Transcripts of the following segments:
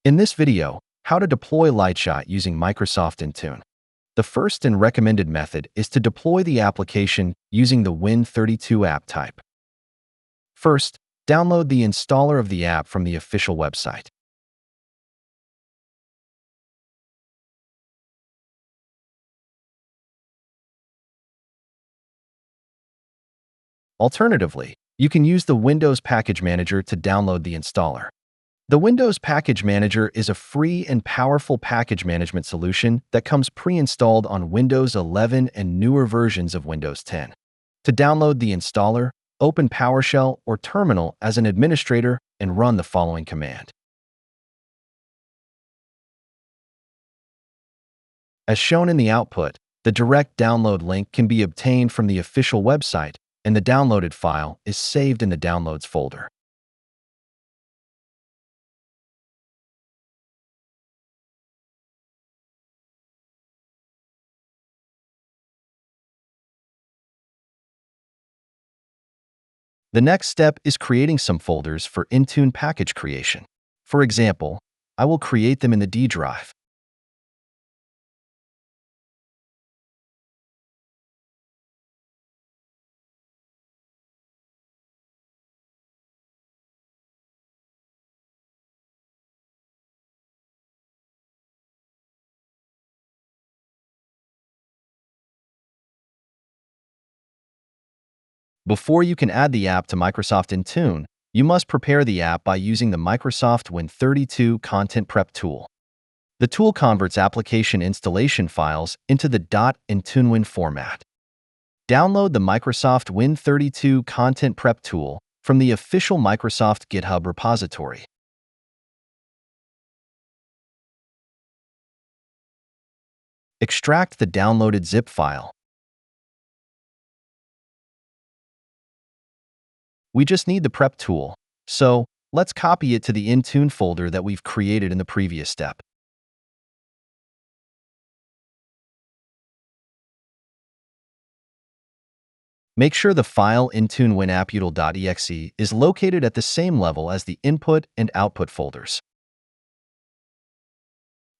In this video, how to deploy Lightshot using Microsoft Intune. The first and recommended method is to deploy the application using the Win32 app type. First, download the installer of the app from the official website. Alternatively, you can use the Windows Package Manager to download the installer. The Windows Package Manager is a free and powerful package management solution that comes pre-installed on Windows 11 and newer versions of Windows 10. To download the installer, open PowerShell or Terminal as an administrator and run the following command. As shown in the output, the direct download link can be obtained from the official website, and the downloaded file is saved in the Downloads folder. The next step is creating some folders for Intune package creation. For example, I will create them in the D drive. Before you can add the app to Microsoft Intune, you must prepare the app by using the Microsoft Win32 Content Prep tool. The tool converts application installation files into the .intunewin format. Download the Microsoft Win32 Content Prep tool from the official Microsoft GitHub repository. Extract the downloaded zip file. We just need the prep tool, so let's copy it to the Intune folder that we've created in the previous step. Make sure the file intunewin.app.util.exe is located at the same level as the input and output folders.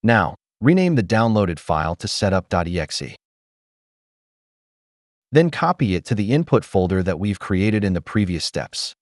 Now, rename the downloaded file to setup.exe. Then copy it to the input folder that we've created in the previous steps.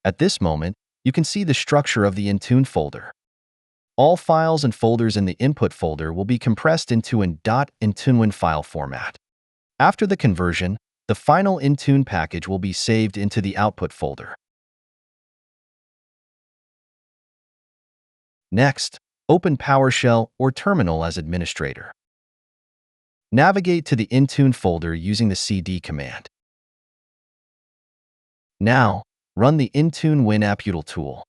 At this moment, you can see the structure of the Intune folder. All files and folders in the input folder will be compressed into an .intunewin file format. After the conversion, the final Intune package will be saved into the output folder. Next, open PowerShell or Terminal as administrator. Navigate to the Intune folder using the cd command. Now, run the Intune app.util tool.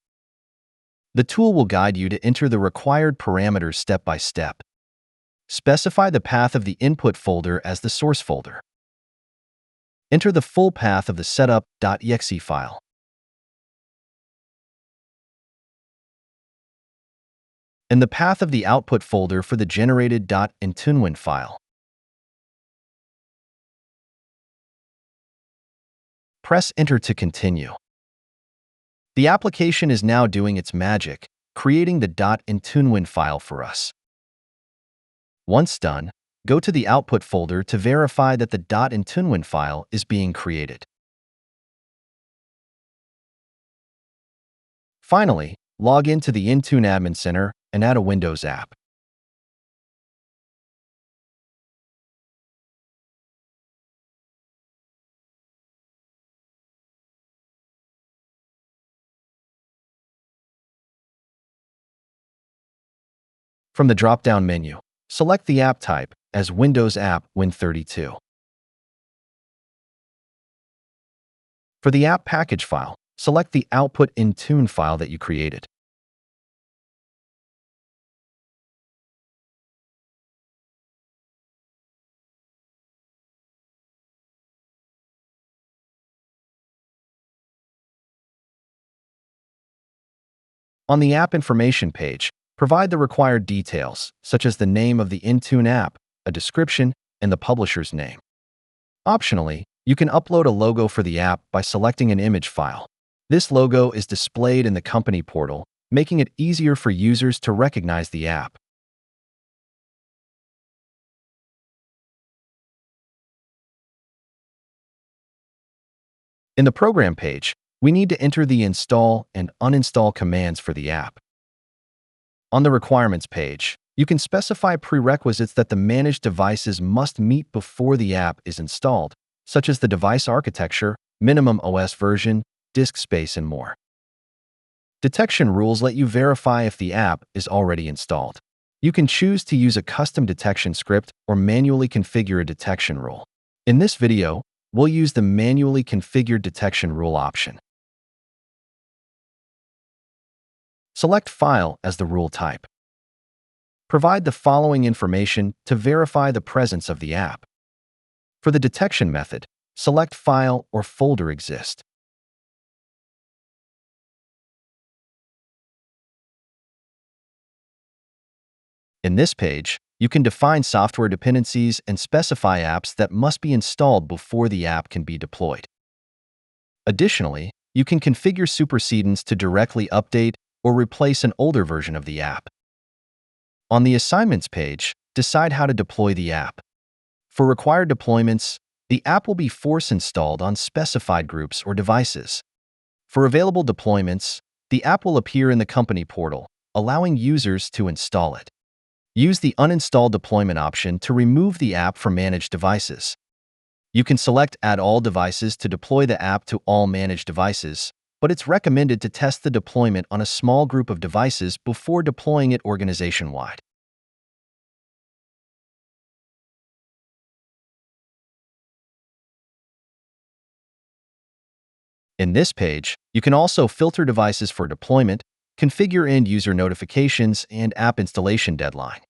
The tool will guide you to enter the required parameters step by step. Specify the path of the input folder as the source folder. Enter the full path of the setup.exe file. And the path of the output folder for the generated .intunewin file. Press Enter to continue. The application is now doing its magic, creating the .intunewin file for us. Once done, go to the output folder to verify that the .intunewin file is being created. Finally, log into the Intune Admin Center and add a Windows app. From the drop-down menu, select the app type as Windows App Win32. For the app package file, select the output Intune file that you created. On the app information page, Provide the required details, such as the name of the Intune app, a description, and the publisher's name. Optionally, you can upload a logo for the app by selecting an image file. This logo is displayed in the company portal, making it easier for users to recognize the app. In the program page, we need to enter the install and uninstall commands for the app. On the requirements page, you can specify prerequisites that the managed devices must meet before the app is installed, such as the device architecture, minimum OS version, disk space, and more. Detection rules let you verify if the app is already installed. You can choose to use a custom detection script or manually configure a detection rule. In this video, we'll use the manually configured detection rule option. Select File as the rule type. Provide the following information to verify the presence of the app. For the detection method, select File or Folder Exist. In this page, you can define software dependencies and specify apps that must be installed before the app can be deployed. Additionally, you can configure supersedence to directly update or replace an older version of the app. On the Assignments page, decide how to deploy the app. For required deployments, the app will be force installed on specified groups or devices. For available deployments, the app will appear in the company portal, allowing users to install it. Use the Uninstall Deployment option to remove the app from managed devices. You can select Add All Devices to deploy the app to all managed devices, but it's recommended to test the deployment on a small group of devices before deploying it organization-wide. In this page, you can also filter devices for deployment, configure end-user notifications, and app installation deadline.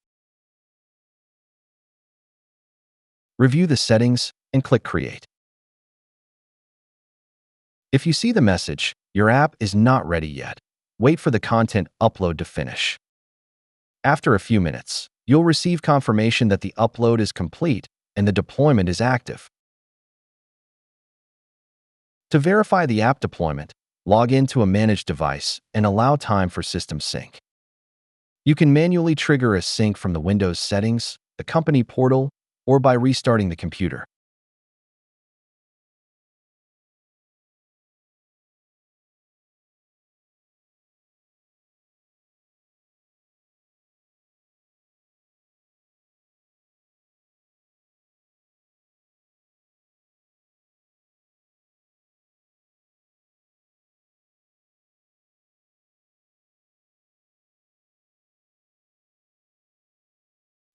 Review the settings and click Create. If you see the message, "Your app is not ready yet," wait for the content upload to finish. After a few minutes, you'll receive confirmation that the upload is complete and the deployment is active. To verify the app deployment, log into a managed device and allow time for system sync. You can manually trigger a sync from the Windows settings, the company portal, or by restarting the computer.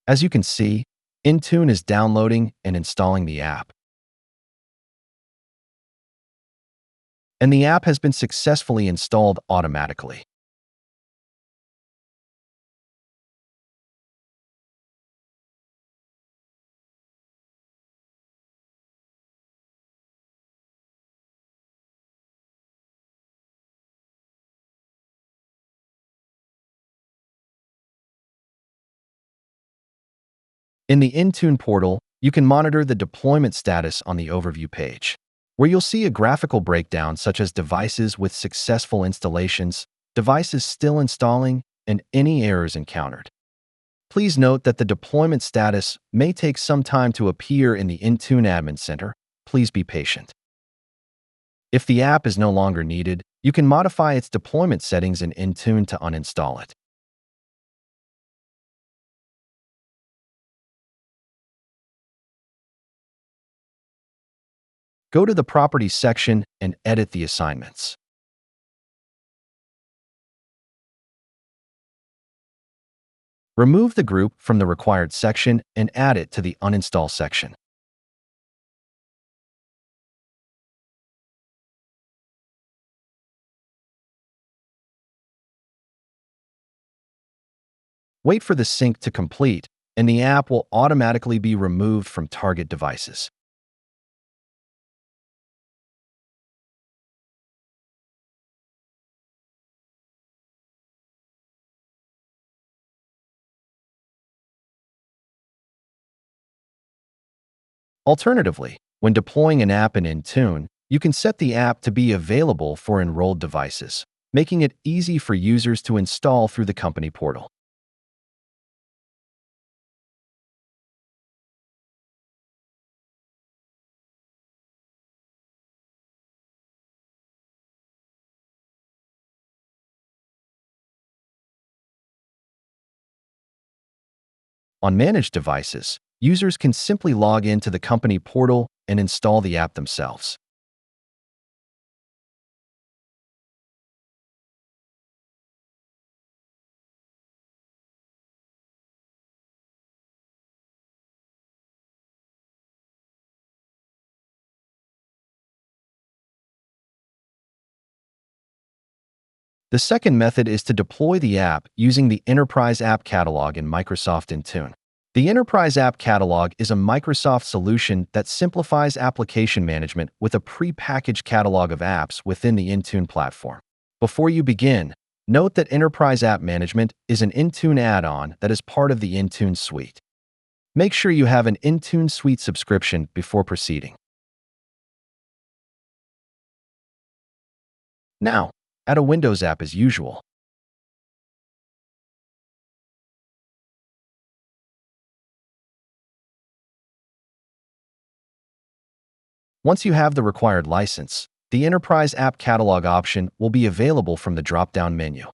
As you can see, Intune is downloading and installing the app, and the app has been successfully installed automatically. In the Intune portal, you can monitor the deployment status on the overview page, where you'll see a graphical breakdown such as devices with successful installations, devices still installing, and any errors encountered. Please note that the deployment status may take some time to appear in the Intune Admin Center. Please be patient. If the app is no longer needed, you can modify its deployment settings in Intune to uninstall it. Go to the Properties section and edit the assignments. Remove the group from the required section and add it to the Uninstall section. Wait for the sync to complete, and the app will automatically be removed from target devices. Alternatively, when deploying an app in Intune, you can set the app to be available for enrolled devices, making it easy for users to install through the company portal. On managed devices, users can simply log into the company portal and install the app themselves. The second method is to deploy the app using the Enterprise App Catalog in Microsoft Intune. The Enterprise App Catalog is a Microsoft solution that simplifies application management with a pre-packaged catalog of apps within the Intune platform. Before you begin, note that Enterprise App Management is an Intune add-on that is part of the Intune suite. Make sure you have an Intune suite subscription before proceeding. Now, add a Windows app as usual. Once you have the required license, the Enterprise App Catalog option will be available from the drop-down menu.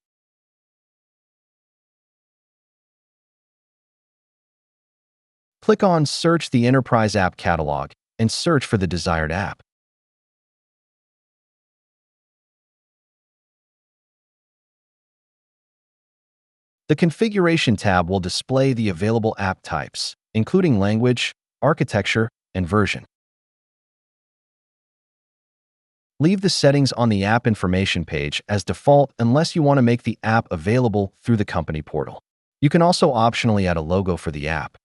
Click on Search the Enterprise App Catalog and search for the desired app. The Configuration tab will display the available app types, including language, architecture, and version. Leave the settings on the app information page as default unless you want to make the app available through the company portal. You can also optionally add a logo for the app.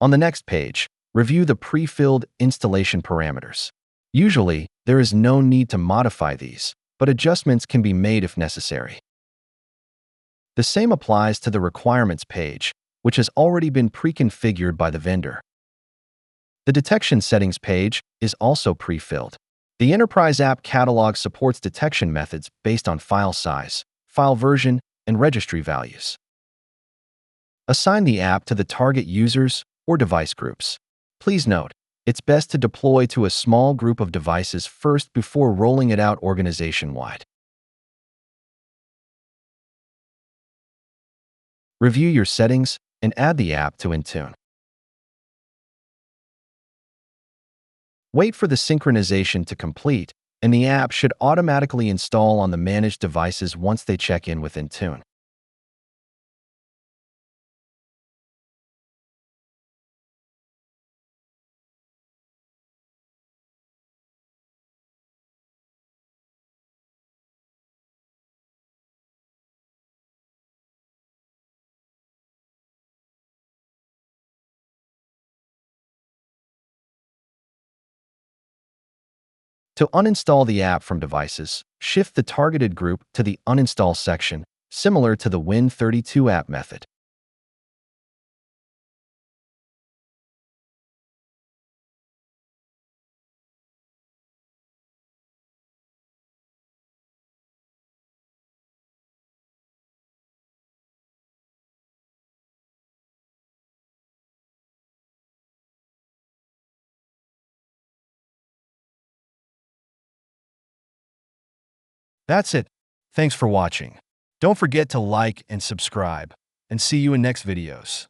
On the next page, review the pre-filled installation parameters. Usually, there is no need to modify these, but adjustments can be made if necessary. The same applies to the requirements page, which has already been pre-configured by the vendor. The detection settings page is also pre-filled. The Enterprise App Catalog supports detection methods based on file size, file version, and registry values. Assign the app to the target users or device groups. Please note, it's best to deploy to a small group of devices first before rolling it out organization-wide. Review your settings and add the app to Intune. Wait for the synchronization to complete, and the app should automatically install on the managed devices once they check in with Intune. To uninstall the app from devices, shift the targeted group to the Uninstall section, similar to the Win32 app method. That's it. Thanks for watching. Don't forget to like and subscribe, and see you in next videos.